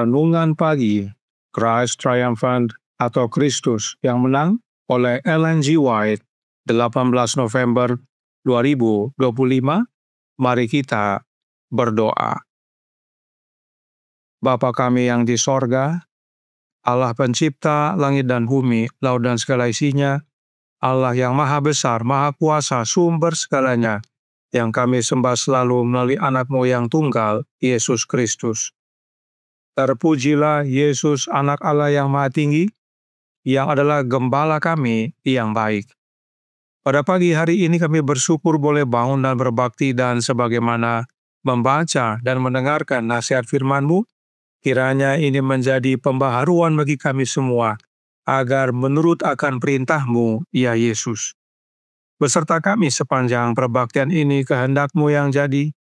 Renungan Pagi, Christ Triumphant atau Kristus yang Menang oleh Ellen G. White, 18 November 2025. Mari kita berdoa. Bapa kami yang di sorga, Allah pencipta langit dan bumi, laut dan segala isinya, Allah yang maha besar, maha kuasa, sumber segalanya, yang kami sembah selalu melalui anak-Mu yang tunggal, Yesus Kristus. Terpujilah Yesus, anak Allah yang maha tinggi, yang adalah gembala kami yang baik. Pada pagi hari ini kami bersyukur boleh bangun dan berbakti, dan sebagaimana membaca dan mendengarkan nasihat firman-Mu, kiranya ini menjadi pembaharuan bagi kami semua, agar menurut akan perintah-Mu, ya Yesus. Beserta kami sepanjang perbaktian ini, kehendak-Mu yang jadi.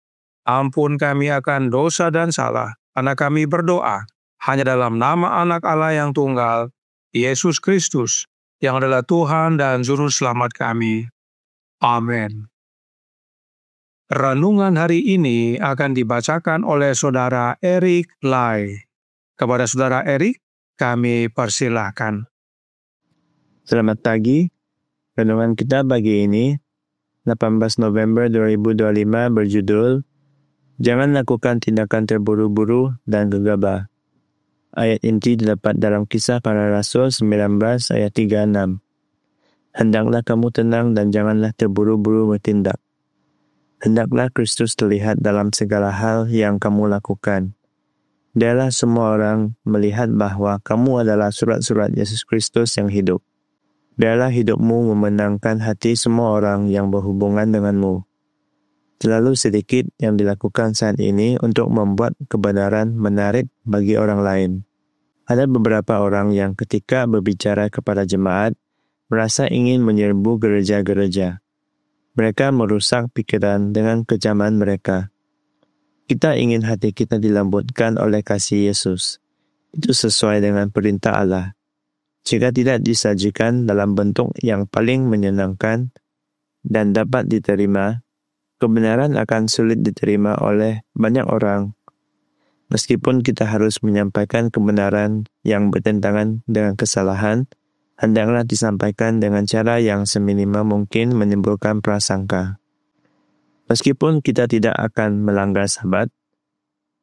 Ampun kami akan dosa dan salah. Anak kami berdoa hanya dalam nama anak Allah yang tunggal, Yesus Kristus, yang adalah Tuhan dan Juru Selamat kami. Amin. Renungan hari ini akan dibacakan oleh Saudara Eric Lai. Kepada Saudara Eric, kami persilahkan. Selamat pagi. Renungan kita pagi ini, 18 November 2025 berjudul, Jangan lakukan tindakan terburu-buru dan gegabah. Ayat inti didapat dalam Kisah Para Rasul 19 ayat 36. Hendaklah kamu tenang dan janganlah terburu-buru bertindak. Hendaklah Kristus terlihat dalam segala hal yang kamu lakukan. Biarlah semua orang melihat bahwa kamu adalah surat-surat Yesus Kristus yang hidup. Biarlah hidupmu memenangkan hati semua orang yang berhubungan denganmu. Terlalu sedikit yang dilakukan saat ini untuk membuat kebenaran menarik bagi orang lain. Ada beberapa orang yang ketika berbicara kepada jemaat, merasa ingin menyerbu gereja-gereja. Mereka merusak pikiran dengan kecaman mereka. Kita ingin hati kita dilembutkan oleh kasih Yesus. Itu sesuai dengan perintah Allah. Jika tidak disajikan dalam bentuk yang paling menyenangkan dan dapat diterima, kebenaran akan sulit diterima oleh banyak orang. Meskipun kita harus menyampaikan kebenaran yang bertentangan dengan kesalahan, hendaklah disampaikan dengan cara yang seminimal mungkin menimbulkan prasangka. Meskipun kita tidak akan melanggar sabat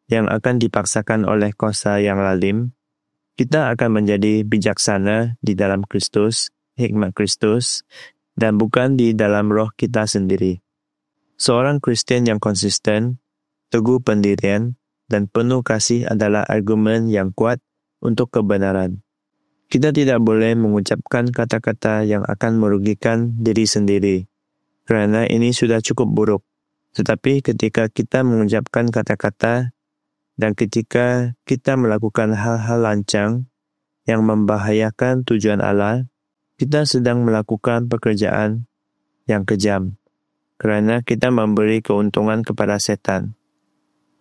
yang akan dipaksakan oleh kuasa yang lalim, kita akan menjadi bijaksana di dalam Kristus, hikmat Kristus, dan bukan di dalam roh kita sendiri. Seorang Kristen yang konsisten, teguh pendirian, dan penuh kasih adalah argumen yang kuat untuk kebenaran. Kita tidak boleh mengucapkan kata-kata yang akan merugikan diri sendiri, kerana ini sudah cukup buruk. Tetapi ketika kita mengucapkan kata-kata dan ketika kita melakukan hal-hal lancang yang membahayakan tujuan Allah, kita sedang melakukan pekerjaan yang kejam, kerana kita memberi keuntungan kepada setan.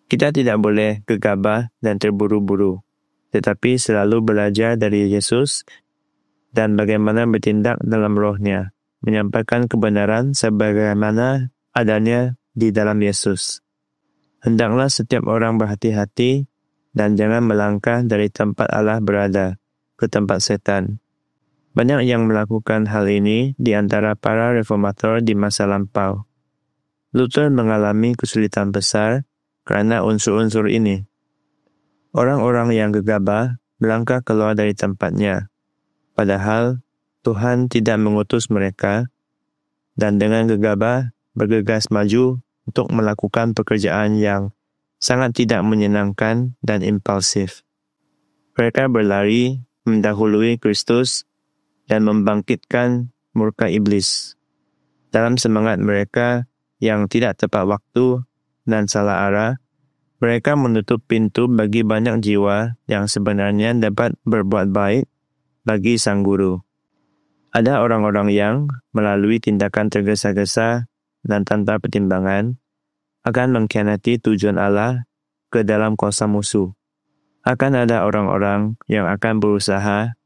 Kita tidak boleh gegabah dan terburu-buru, tetapi selalu belajar dari Yesus dan bagaimana bertindak dalam rohnya, menyampaikan kebenaran sebagaimana adanya di dalam Yesus. Hendaklah setiap orang berhati-hati dan jangan melangkah dari tempat Allah berada ke tempat setan. Banyak yang melakukan hal ini di antara para reformator di masa lampau. Luther mengalami kesulitan besar karena unsur-unsur ini. Orang-orang yang gegabah melangkah keluar dari tempatnya, padahal Tuhan tidak mengutus mereka, dan dengan gegabah bergegas maju untuk melakukan pekerjaan yang sangat tidak menyenangkan dan impulsif. Mereka berlari mendahului Kristus dan membangkitkan murka iblis. Dalam semangat mereka yang tidak tepat waktu dan salah arah, mereka menutup pintu bagi banyak jiwa yang sebenarnya dapat berbuat baik bagi sang guru. Ada orang-orang yang melalui tindakan tergesa-gesa dan tanpa pertimbangan akan mengkhianati tujuan Allah ke dalam kuasa musuh. Akan ada orang-orang yang akan berusaha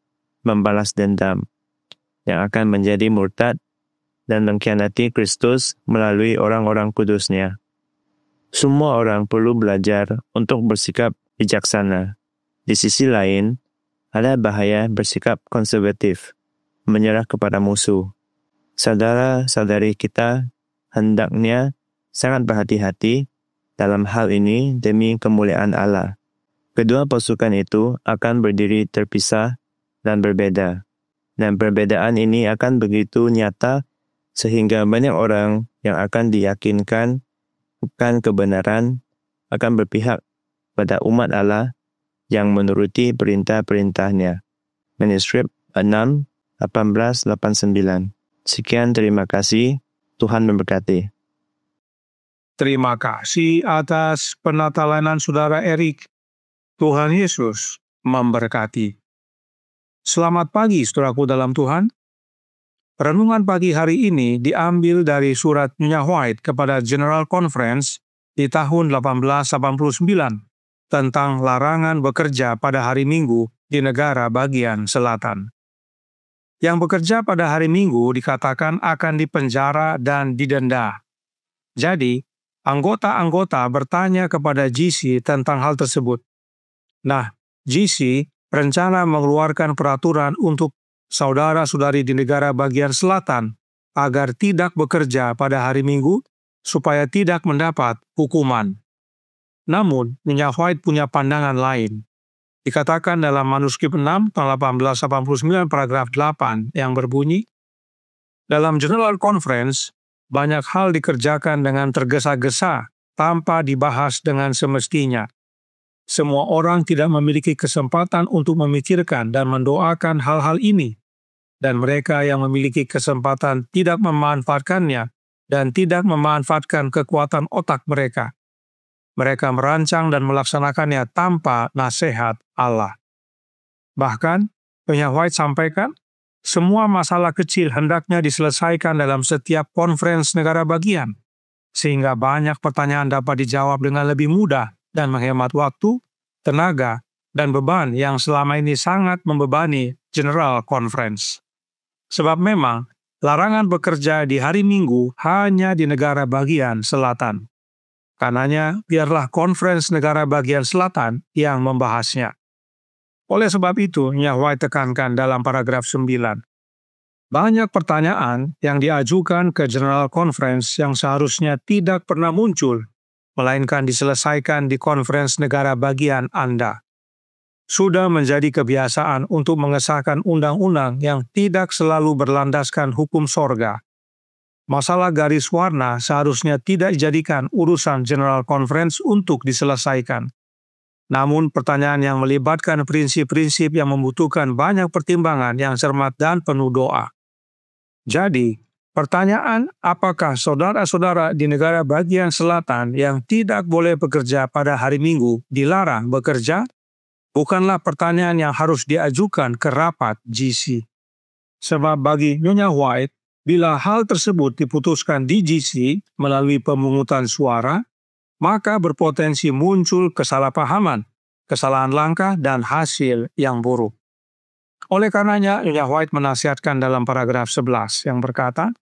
membalas dendam, yang akan menjadi murtad dan mengkhianati Kristus melalui orang-orang kudusnya. Semua orang perlu belajar untuk bersikap bijaksana. Di sisi lain, ada bahaya bersikap konservatif, menyerah kepada musuh. Saudara-saudari kita hendaknya sangat berhati-hati dalam hal ini demi kemuliaan Allah. Kedua pasukan itu akan berdiri terpisah dan berbeda. Dan perbedaan ini akan begitu nyata sehingga banyak orang yang akan diyakinkan bukan kebenaran akan berpihak pada umat Allah yang menuruti perintah-perintahnya. Manuskrip 6/1889. Sekian, terima kasih. Tuhan memberkati. Terima kasih atas penatalanan Saudara Erik. Tuhan Yesus memberkati. Selamat pagi, saudaraku dalam Tuhan. Renungan pagi hari ini diambil dari surat Nyonya White kepada General Conference di tahun 1889 tentang larangan bekerja pada hari Minggu di negara bagian selatan. Yang bekerja pada hari Minggu dikatakan akan dipenjara dan didenda. Jadi, anggota-anggota bertanya kepada GC tentang hal tersebut. Nah, GC berencana mengeluarkan peraturan untuk saudara-saudari di negara bagian selatan agar tidak bekerja pada hari Minggu supaya tidak mendapat hukuman. Namun, Nyonya White punya pandangan lain. Dikatakan dalam manuskrip 6 tahun 1889 paragraf 8 yang berbunyi, dalam General Conference, banyak hal dikerjakan dengan tergesa-gesa tanpa dibahas dengan semestinya. Semua orang tidak memiliki kesempatan untuk memikirkan dan mendoakan hal-hal ini, dan mereka yang memiliki kesempatan tidak memanfaatkannya dan tidak memanfaatkan kekuatan otak mereka. Mereka merancang dan melaksanakannya tanpa nasihat Allah. Bahkan, Nyonya White sampaikan, semua masalah kecil hendaknya diselesaikan dalam setiap konferensi negara bagian, sehingga banyak pertanyaan dapat dijawab dengan lebih mudah dan menghemat waktu, tenaga, dan beban yang selama ini sangat membebani General Conference. Sebab memang, larangan bekerja di hari Minggu hanya di negara bagian selatan. Karenanya, biarlah konferensi negara bagian selatan yang membahasnya. Oleh sebab itu, Nyonya White tekankan dalam paragraf 9. Banyak pertanyaan yang diajukan ke General Conference yang seharusnya tidak pernah muncul, melainkan diselesaikan di konferensi negara bagian Anda. Sudah menjadi kebiasaan untuk mengesahkan undang-undang yang tidak selalu berlandaskan hukum sorga. Masalah garis warna seharusnya tidak dijadikan urusan General Conference untuk diselesaikan. Namun pertanyaan yang melibatkan prinsip-prinsip yang membutuhkan banyak pertimbangan yang cermat dan penuh doa. Jadi, pertanyaan apakah saudara-saudara di negara bagian selatan yang tidak boleh bekerja pada hari Minggu dilarang bekerja? Bukanlah pertanyaan yang harus diajukan ke rapat GC. Sebab bagi Nyonya White, bila hal tersebut diputuskan di GC melalui pemungutan suara, maka berpotensi muncul kesalahpahaman, kesalahan langkah, dan hasil yang buruk. Oleh karenanya, Nyonya White menasihatkan dalam paragraf 11 yang berkata,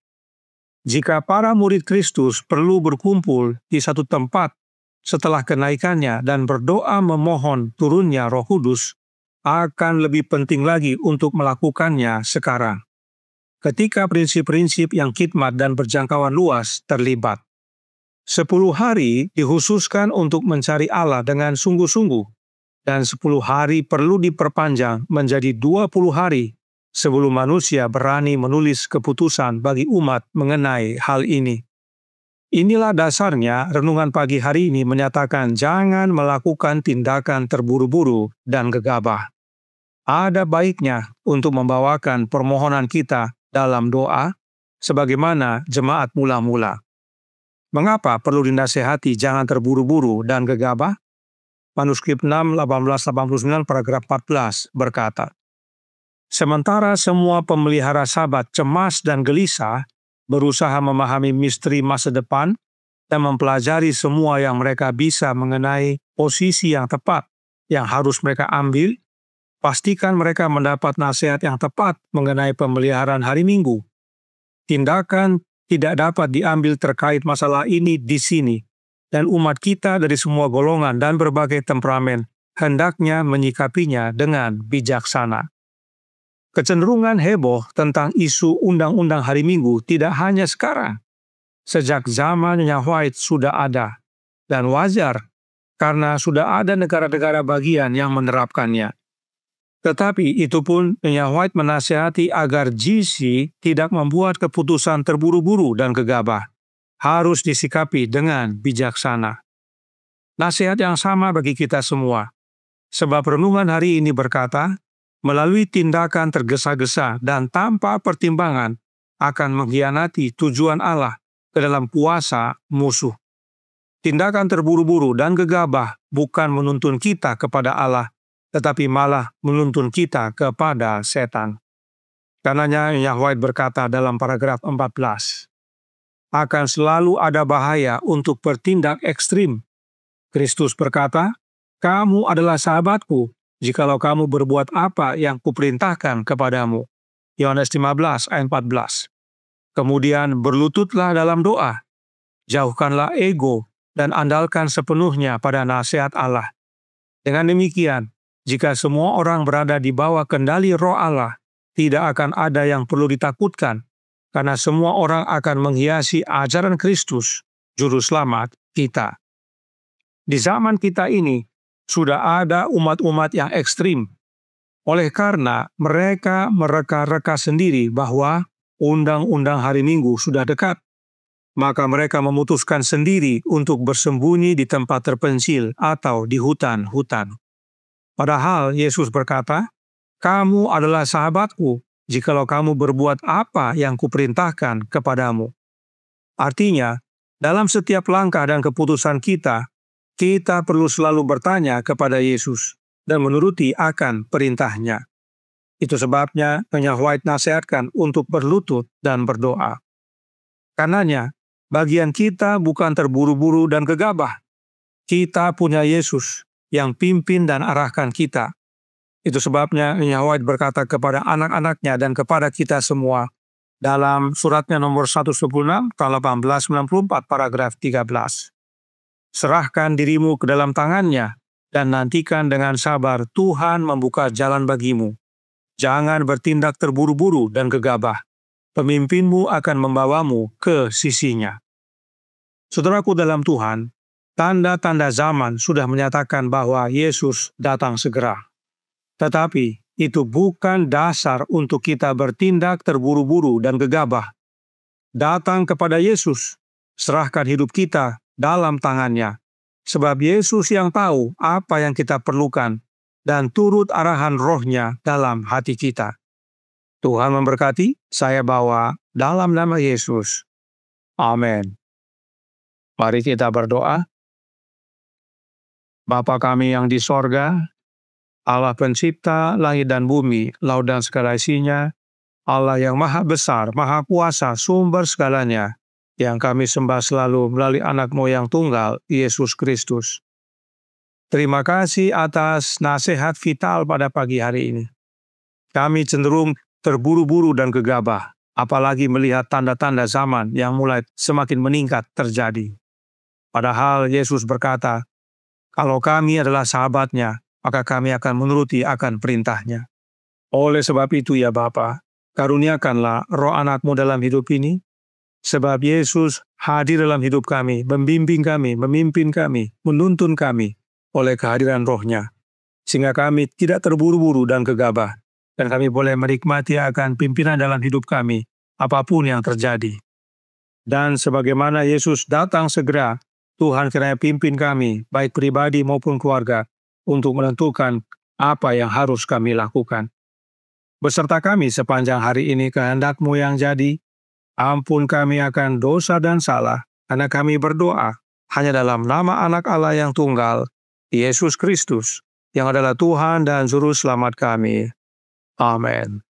jika para murid Kristus perlu berkumpul di satu tempat setelah kenaikannya dan berdoa memohon turunnya Roh Kudus, akan lebih penting lagi untuk melakukannya sekarang, ketika prinsip-prinsip yang khidmat dan berjangkauan luas terlibat. 10 hari dikhususkan untuk mencari Allah dengan sungguh-sungguh, dan 10 hari perlu diperpanjang menjadi 20 hari sebelum manusia berani menulis keputusan bagi umat mengenai hal ini. Inilah dasarnya renungan pagi hari ini menyatakan jangan melakukan tindakan terburu-buru dan gegabah. Ada baiknya untuk membawakan permohonan kita dalam doa sebagaimana jemaat mula-mula. Mengapa perlu dinasehati jangan terburu-buru dan gegabah? Manuskrip 6/1889 paragraf 14 berkata, sementara semua pemelihara Sabat cemas dan gelisah, berusaha memahami misteri masa depan dan mempelajari semua yang mereka bisa mengenai posisi yang tepat yang harus mereka ambil, pastikan mereka mendapat nasihat yang tepat mengenai pemeliharaan hari Minggu. Tindakan tidak dapat diambil terkait masalah ini di sini, dan umat kita dari semua golongan dan berbagai temperamen hendaknya menyikapinya dengan bijaksana. Kecenderungan heboh tentang isu undang-undang hari Minggu tidak hanya sekarang. Sejak zaman Nyonya White sudah ada, dan wajar karena sudah ada negara-negara bagian yang menerapkannya. Tetapi itu pun Nyonya White menasihati agar GC tidak membuat keputusan terburu-buru dan gegabah. Harus disikapi dengan bijaksana. Nasihat yang sama bagi kita semua. Sebab renungan hari ini berkata, melalui tindakan tergesa-gesa dan tanpa pertimbangan akan mengkhianati tujuan Allah ke dalam kuasa musuh. Tindakan terburu-buru dan gegabah bukan menuntun kita kepada Allah, tetapi malah menuntun kita kepada setan. Karenanya Nyonya White berkata dalam paragraf 14, akan selalu ada bahaya untuk bertindak ekstrim. Kristus berkata, kamu adalah sahabatku jikalau kamu berbuat apa yang kuperintahkan kepadamu. Yohanes 15 ayat 14. Kemudian berlututlah dalam doa. Jauhkanlah ego dan andalkan sepenuhnya pada nasihat Allah. Dengan demikian, jika semua orang berada di bawah kendali Roh Allah, tidak akan ada yang perlu ditakutkan, karena semua orang akan menghiasi ajaran Kristus, Juru Selamat kita. Di zaman kita ini, sudah ada umat-umat yang ekstrim. Oleh karena mereka mereka-reka sendiri bahwa undang-undang hari Minggu sudah dekat, maka mereka memutuskan sendiri untuk bersembunyi di tempat terpencil atau di hutan-hutan. Padahal Yesus berkata, kamu adalah sahabatku, jikalau kamu berbuat apa yang kuperintahkan kepadamu. Artinya, dalam setiap langkah dan keputusan kita perlu selalu bertanya kepada Yesus dan menuruti akan perintahnya. Itu sebabnya Nyonya White nasihatkan untuk berlutut dan berdoa. Karenanya, bagian kita bukan terburu-buru dan gegabah. Kita punya Yesus yang pimpin dan arahkan kita. Itu sebabnya Nyonya White berkata kepada anak-anaknya dan kepada kita semua dalam suratnya nomor 116 tahun 1894 paragraf 13. Serahkan dirimu ke dalam tangannya dan nantikan dengan sabar Tuhan membuka jalan bagimu. Jangan bertindak terburu-buru dan gegabah. Pemimpinmu akan membawamu ke sisinya. Saudaraku dalam Tuhan, tanda-tanda zaman sudah menyatakan bahwa Yesus datang segera. Tetapi itu bukan dasar untuk kita bertindak terburu-buru dan gegabah. Datang kepada Yesus, serahkan hidup kita dalam tangannya. Sebab Yesus yang tahu apa yang kita perlukan dan turut arahan Roh-Nya dalam hati kita. Tuhan memberkati, saya bawa dalam nama Yesus. Amin. Mari kita berdoa. Bapa kami yang di sorga, Allah pencipta langit dan bumi, laut dan segala isinya, Allah yang maha besar, maha kuasa, sumber segalanya, yang kami sembah selalu melalui anak moyang tunggal, Yesus Kristus. Terima kasih atas nasihat vital pada pagi hari ini. Kami cenderung terburu-buru dan gegabah, apalagi melihat tanda-tanda zaman yang mulai semakin meningkat terjadi. Padahal Yesus berkata, kalau kami adalah sahabatnya, maka kami akan menuruti akan perintahnya. Oleh sebab itu ya Bapa, karuniakanlah roh anak-Mu dalam hidup ini, sebab Yesus hadir dalam hidup kami, membimbing kami, memimpin kami, menuntun kami oleh kehadiran roh-Nya, sehingga kami tidak terburu-buru dan gegabah, dan kami boleh menikmati akan pimpinan dalam hidup kami, apapun yang terjadi. Dan sebagaimana Yesus datang segera, Tuhan kiranya pimpin kami, baik pribadi maupun keluarga, untuk menentukan apa yang harus kami lakukan. Beserta kami sepanjang hari ini kehendak-Mu yang jadi, ampun kami akan dosa dan salah, karena kami berdoa hanya dalam nama Anak Allah yang tunggal, Yesus Kristus, yang adalah Tuhan dan Juru Selamat kami. Amin.